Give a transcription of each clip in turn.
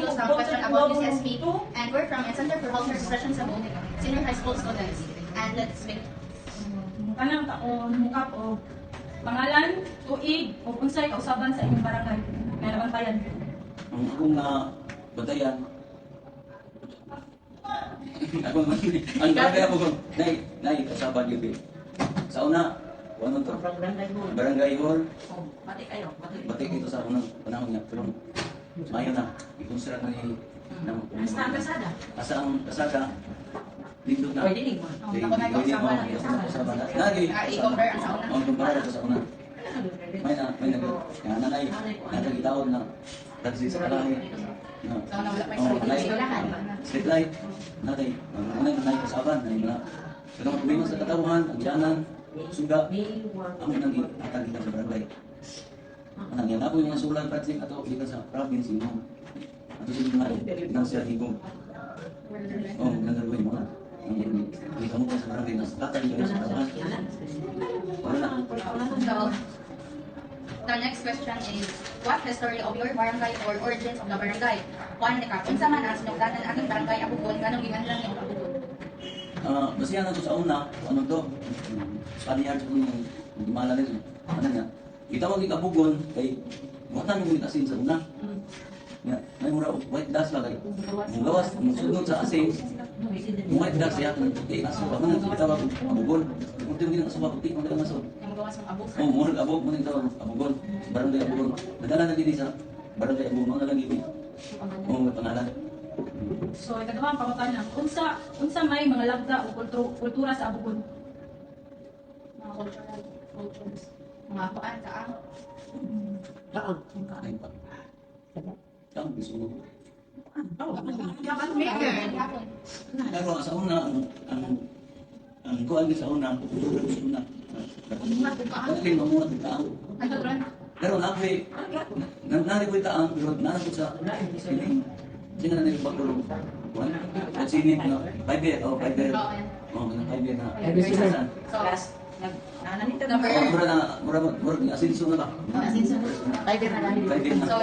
interview some question about UCSP, and we're from Center for Culture Expression sa senior high school students. And let's wait. Kanang taon, mukap o pangalan, tuig, o unsay kausaban sa inyong barangay. May nabantayan. Ang akong batayan, ang barangay ako kung kasaban yun eh. Sa una, ano to? Barangay hall. Batik kayo. Batik ito sa unang panahon niya. Pero ngayon na, ikonsider na ni Basta ang kasada. asa ang kasada, dito na. Pwede din mo. I-compare ang sa una. Ang kumpara ko sa una. May nanay, nagitawag na taxi sa kalahi. So, wala pa Oh, yung street light. Natay, unang nanay kasaban, nanay na. Pero kung tumingin sa katawhan, ang diyanan, suga, ang nang atag kita sa barangay. Anang yan ako yung mga sulang project ato kita sa province mo. Ato sila na nang siya higong. Oh, nagagawin mo na. Hindi ka mo sa barangay na tatay yung sa katawhan. Wala na. So, the next question is, what history of your barangay or origins of the barangay? Kuan ni ka, unsa man ang sinugdanan ang ating barangay Abugon, nganong ginganlan ni Abugon? Basihan na to sa una, ano to? Spaniard ko yung gimala nito. Ano nga? Kita mo gikabugon kay watan mo asin sa una. Ya, may mura white dust lang kay. Ang lawas, ang sunod sa asin. Yung white dust ya kan puti aso ba man kita ba abugon. Kung tingin aso ba puti man lang aso. Yung magawas ng Abug. Oh, mo abog mo ning tawag abugon. Barangay abugon. Nadala na dili sa barangay abugon mga lagi. Oh, may pangalan. So, ikaduhang pangutanan, unsa may mga labda o kultura sa Abugon? Mga cultural cultures. Mga kuan, kaang. Ay pa. Ang gusto mo. Hapon. Pero sa una, ang kuhan din sa una, ang kultura sa una. Dahil mamuhat ng taang. Ano ron? Pero nakoy, nari ko yung taang, pero nara ko sa sining. Sino na nagpagulong? At sining na, 5 year, oh, 5 year. Oh, 5 year na. So, Nananito number, Mura na, asinso na ba? so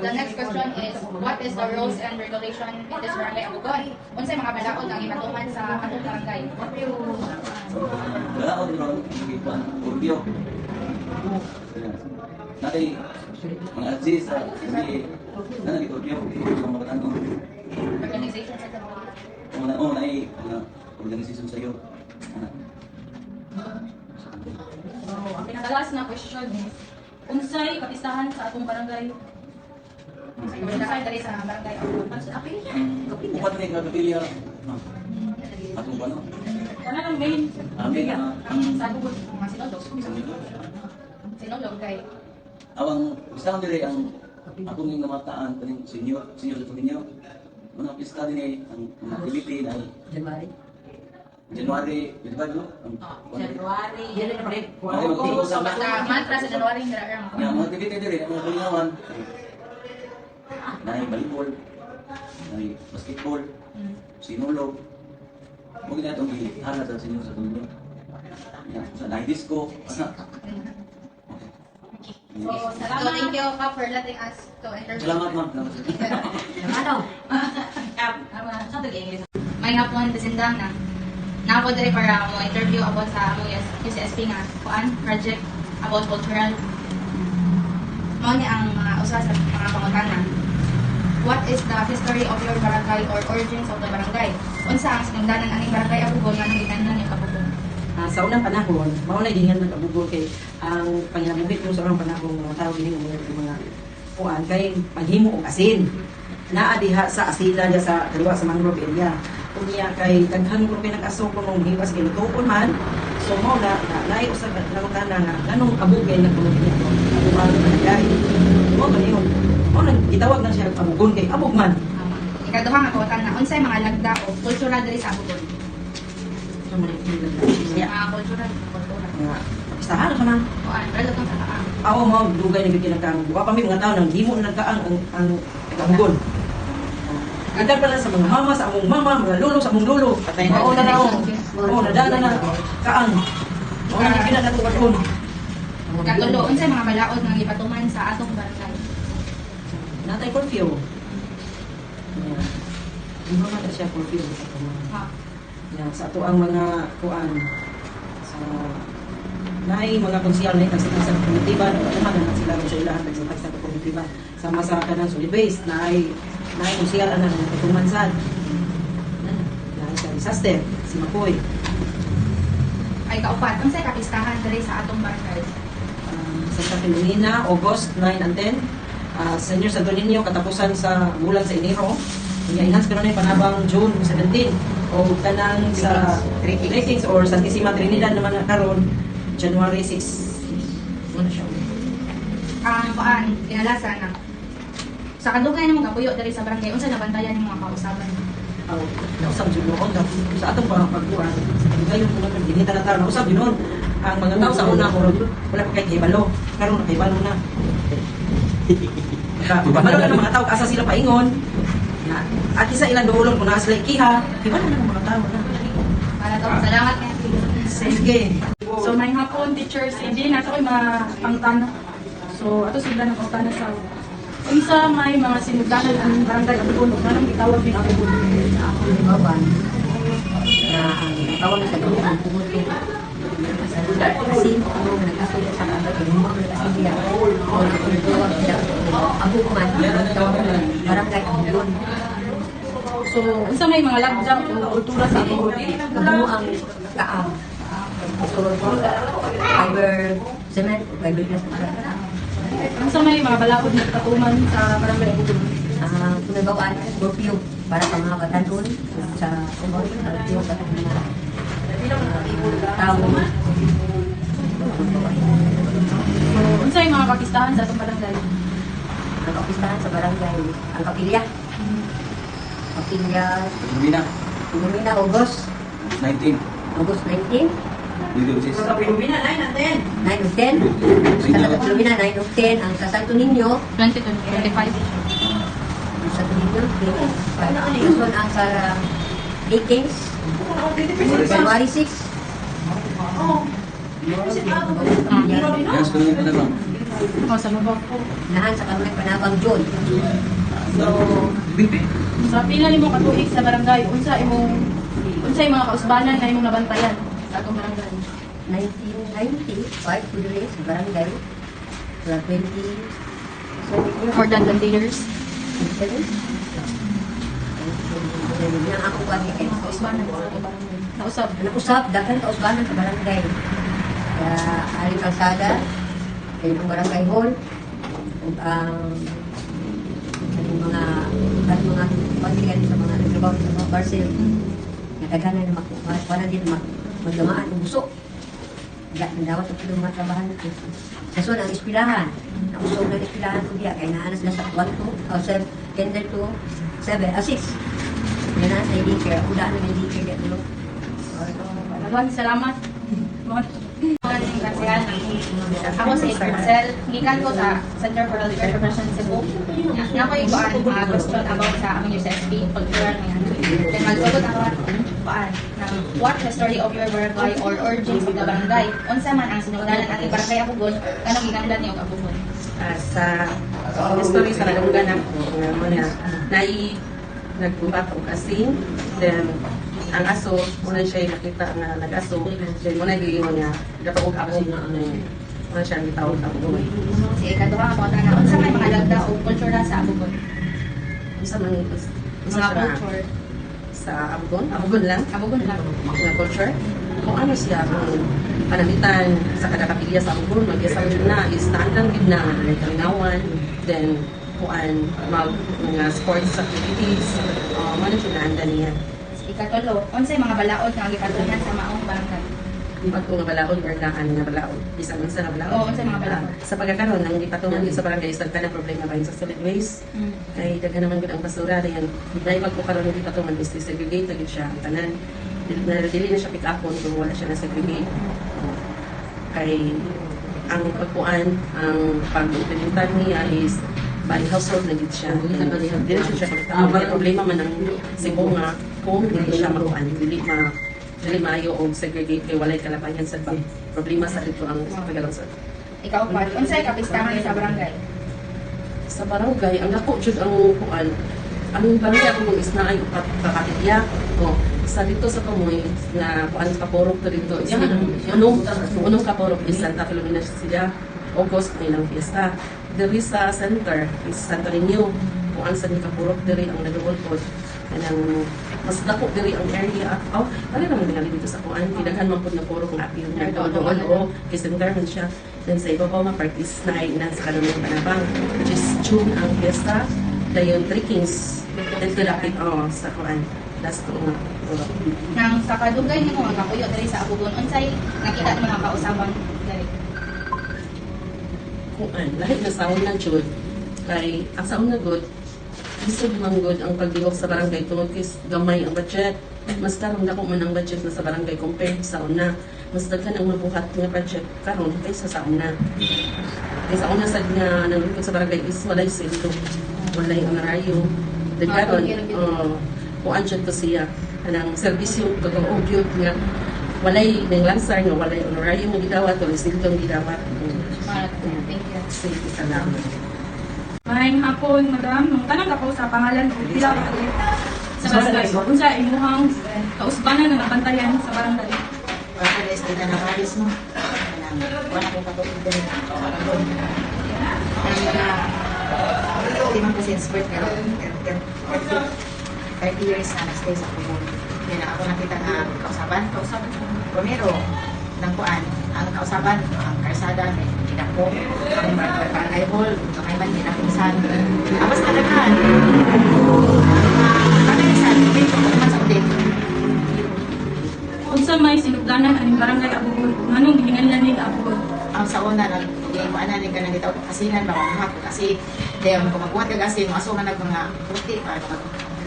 the next question is, what is the rules and regulation in this barangay Abugon? Unsay mga balaod ang ipatuman sa atong barangay? Wala ko ron, ipan, urbyo. Natay, mga artist, hindi, nanay urbyo, mga batanong. Organization sa barangay. Nai, organisasyon sa'yo. So, ang pinakalas na question is, unsay kapistahan sa atong barangay? Unsay dali sa barangay Abugon? Upat na yung kapilya. Atong ba, no? Kana ang main Amin na. sa Abugon. Mga sinodok. Sinodok kay Awang, gusto ko dire ang akong yung namataan, kaning senior sa ninyo. Mga pista din ay, ang activity na January, di ba no? January. Yan na pala. so basta mantra sa January nila Nga, mga activity dire, ang mga kulingawan. Naay volleyball, naay basketball, sinulog. Huwag na itong ihala sa sinyo sa tulog. Sa naay disco. So, thank you Kap for letting us to interview. Salamat ma'am. Ano? Sa English. May hapon bisindang na. Nako dire para mo interview about sa among UCSP nga kuan project about cultural. Mao ni ang usa sa mga pangutana. What is the history of your barangay or origins of the barangay? Unsa ang sinugdanan aning barangay Abugon nga nanggitan ni Abugon? Sa unang panahon, maunay din yan nag-abugol kay ang panginabuhit mo sa unang panahon mga tao din mga kuan kay paghimo og asin. Naa diha sa asila diha sa dalawa sa mangrove area. Unya kay daghan mo kay nag-aso ko nung hiwas kay tuon man. So mo na naay usab na utana nga nganong abugay na kuno dito. Ako man managay. Mo kanino. Mo nang gitawag na siya abugon kay abog man. Ikaduha nga pangutana, unsay mga lagda o kultura diri sa Abugon? So mo Mga cultural. Pistahan sa man. Kuan, relevant sa kaang. Ako mo dugay na bigyan nagkaang. Wa pa mi mga tao nang himo nagkaang ang abugon. Agad pala sa mga mama, sa among mama, mga lolo, sa among lolo. Oo na raw. Oo, nadala na. Kaang. Oo, hindi na natuwadon. Katulo, unsay mga balaod nga ipatuman sa atong barangay? Natay curfew. Yeah. Di ba mata siya curfew sa tuwa? Ha. Yeah, sa ato ang mga kuan sa naay mga konsyal na nagsitag sa komitiba, nagkataman na sila sa ilahan nagsitag sa komitiba. Sama sa kanang solid waste, naay konsyal na nagtutuman sad. Naay sa disaster, si Makoy. Ay kaupat, unsay kapistahan diri sa atong barangay? Santa Filomena, August 9 and 10. Senior Santo Niño, katapusan sa bulan sa Enero. Enhance ko na yung panabang June 17. O kanang sa Three Kings or Santissima Trinidad naman na karon January 6. Ano siya? Ang paan, pinalasa na. Sa kadugay nimo kapuyo diri sa barangay, unsa nabantayan nimo mga kausaban? Nausap yun noon. Sa atong pagkuhan, ngayon kung nagdinita na tao, nausap yun noon. Ang mga tao sa una, wala pa kahit ibalo. Karon nakaibalo na. Ibalo na ng mga tao, asa sila paingon. At isa ilang duulong kung nasa sila ikiha, ibalo na ng mga tao na. Para to, salamat nga. Sige. So, may hapon, teachers, hindi na ako mga pangtana. So, ato sila na pangtana sa unsa may mga sinugdanan ang barangay Abugon, ug nanong gitawag din Abugon. Bawan na ang tawag sa grupo ang tumuto kasi kung nagkasulat sa kagat yung mga nagkasilya o nagkasulat sa Abugon ang tawag barangay Abugon. So, unsa may mga labjang o kultura sa Abugon. Kabuo ang kaam fiber cement fiber glass Unsa may mga balaod na katuman sa barangay Abugon. pinagawaan curfew para sa mga batanon sa curfew sa mga tao. So, unsa yung mga kapistahan sa atong barangay? Ang kapistahan sa barangay, ang kapilya. Kapilya, Lumina, Lumina, August 19. 19, Dito sis. Sa Filomena, 9 and 10. 9 of 10. Sa Lumina, 9 of 10. Ang sa Santo Niño, 2025. ang Santo Niño, 25. Susunod ang sa Three Kings, January 6. Yes, kung yung panabang. O, sa Mabaw. Nahan sa kamay panabang John. So, sa pila nimo katuig sa barangay, unsa yung mga kausbanan na imong nabantayan sa atong barangay? 1995 to the sa barangay. Sa 20. More than 20 years. Yang ako kami kay Kausbanan sa atong barangay. Nausab. Nakusap, dakan kausbanan sa barangay. Kaya Aling Kalsada, kay ng barangay hall, ug ang mga pagkilian sa mga nagtrabaho sa mga parcel. Nataganan na wala din maglamaan ng buso. Dapat ang pinamatrabahan ko. Sa sunod, ang ispilahan. Nakusog ng ispilahan ko diya, kaya naanas na sa 1 to, 7, kinder to 7, 6. Yan na sa daycare. Ula na ng daycare diya tulog. Maraming salamat. Ako si Marcel, gikan ko sa Center for Healthcare Profession Cebu. Nga ko yung mga question about sa aming USSP, cultural ngayon. Then magsagot ako ng what the story of your barangay or origins of the barangay. Unsa man ang sinugdanan ang ating barangay Abugon, kanang gikanlan niyo Abugon. Sa history sa nagamugan ako nga nagbuhat og asin, then ang aso muna siya nakita nga nag-aso, then muna giingon nga gatuog ako muna siya gitawag ako. Si ikaduha ako na unsa may mga lagda o kultura sa Abugon. Isa man Mga culture. sa Abugon lang Abugon lang. nga culture. Kung ano siya kung panamitan sa kada kapilya sa Abugon, mag-isa na is taandang gid na kalinawan, then kuan mga sports activities, ano siya naanda niya. Ikatulo, unsay mga balaod nga gikatunan sa maong barangay. Pag kung balaod or laan nga balaod, bisan man sa balaod. Oo, unsay mga balaod. Sa pagkakaroon, ang ipatungan din sa barangay is daghan ng problema bahin sa solid waste. Kay daghan naman gud ang basura diyan. Dahil pag karon ng ipatungan is segregate gid siya ang tanan. Dili na siya pick upon kung wala siya na segregate. Kay ang pagkuan, ang pag-implementan niya is by household na gid siya. Dili siya ang problema man ang Cebu nga kung dili siya makuan, dili maayo og segregate kay walay kalabayan sa problema sa dito ang pagkalungsod. Ikaw pa, unsay kapistahan sa barangay? Sa barangay, ang dako jud ang kuan ang barangay ako is na ay kapatidya. O, sa dito sa Kamoy, na kuan kapurok to dito is unong kapurok is Santa Filomena sila. August may lang fiesta. Diri sa center is Santo Niño. Kung ang sa kapurok diri ang nag-ulpod. Anang mas dako diri ang area. Oh, wala naman dinali dito sa kuan. Pinaghan man pud na purok nga apil niya doon o kasi center man siya. Then sa iba pa mga parties na sa kanunong panabang, which is June ang fiesta. Dayon 3 Kings. Then tilapit sa kuan. Das ko nga. Nang sa kadugay nimo nga kapuyo diri sa Abugon, unsay nakita mo mga kausaban diri? Kuan, lahat na saon na jud. Kay ang saon na good, isod manggod ang pagdibok sa barangay tungod kay gamay ang budget. Mas karon dako man ang budget na sa barangay compared sa una. Mas daghan ang mabuhat nga budget karon kaysa sa una. Kay sa una sad nga nanglikod sa barangay is walay sweldo, walay honorario. Daghan kuan jud to siya anang serbisyo totoo gyud nga walay ning lansar nga walay honorario nga gidawat o sweldo nga gidawat. Thank you. Sige, salamat. Maayong hapon, madam. Nung tanong ako sa pangalan o pila ka sa barangay. Unsa imuhang kausbanan na nabantayan sa barangay? Para guys, kita na halos mo. Wala ko kapatid din. Hindi man ko since birth, pero 30 years na nag-stay sa Kubon. Yan ako nakita na kausaban. Primero, ng kuan, ang kausaban, ang karsada, may ginako, ang barangay hall, ang man ginakusan. Awas talagaan. Pagkaisan, may pagkakuman sa ulit. Unsa may sinugdanan ang barangay Abugon? Nganong gihinganlan ni Abugon? Ang sa una, nag-iwaan ka na dito kasinan, bawang kasi dahil kung magbuhat ka kasi, maso nga mga puti,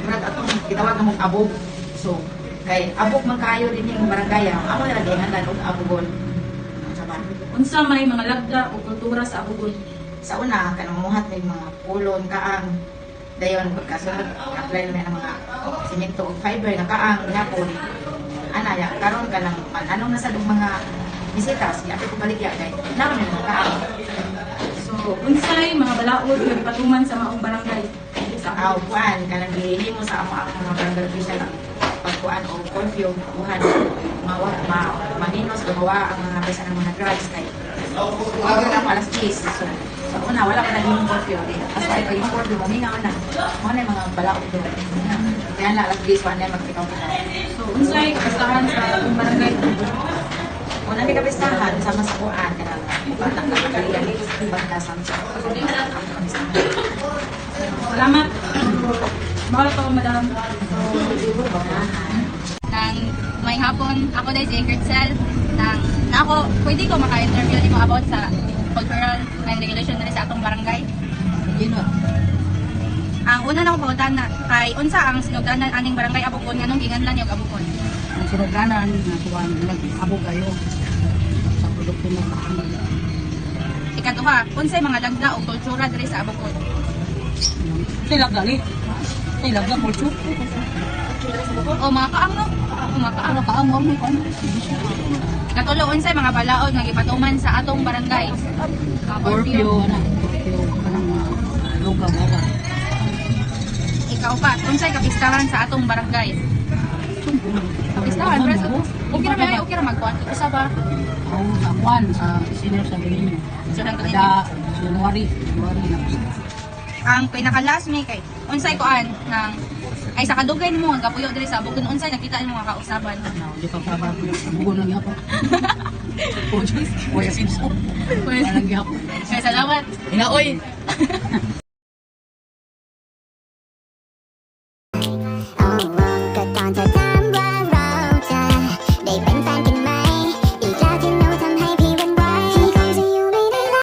murag atong gitawag na mong abog. So, kay abog man kayo din yung barangay, amo na nag-ihangan og abugon. Saban. Unsa may mga lagda o kultura sa Abugon? Sa una, kanang muhat may mga pulon, kaang, dayon pagkasunod, apply na ng mga simento o fiber na kaang, yapon. Anaya, karon ka ng anong nasa mga bisitas, yapi ko balik ya kay naman na kaang. So, unsay mga balaod nga gipatuman sa maong barangay? Sa kuan, kanang gihimo sa amo ang mga barangay official ang pagkuan o curfew, buhan, maninos, gumawa ang mga pesa ng mga drugs kay huwag na alas 10. So, sa una, wala pa na yung curfew. As ay pa yung curfew, mamingaw na. Mga na yung mga balaod doon. Kaya na alas 10, wala na magpikaw-pikaw. So, unsay kapistahan sa maong barangay? Una di kapistahan, sama sa kuan, kanang batang kapagalian, batasan sa Salamat. Mahal ko, madam. Nang may hapon, ako dahil si Gertzel, nang ako, pwede ko maka-interview nimo about sa cultural and regulation na sa atong barangay. Ang una na akong pangutan na, kay unsa ang sinugdanan aning barangay Abugon, nganong ginganlan yung Abugon? Ang sinaganan na kuwan nag-abog kayo sa produkto ng bahay. Ikaduha, unsay mga lagda o kultura diri sa Abugon? Sila gali. Sila gali multo. O mga kaang no? O mga kaang. Ano ka ang mo ko? Katulo, unsay mga balaod nga gipatuman sa atong barangay? Scorpio na. Scorpio kanang lugaw mo. Ikaw pa, unsay kapistahan sa atong barangay? Kapistahan, preso. Okay ra magkuhan. Usa ba? Ang sa kuwan sa senior sa Bilinyo. So, Kada January na. ang pinaka-last may kay unsay kuan ng ay sa kadugay mo ang kapuyo diri sa Abugon, unsay nakita mo nga kausaban? Di pa pa bugon lang yapon. Oy, sinso. Well, Lang yapon. salamat. Inaoy.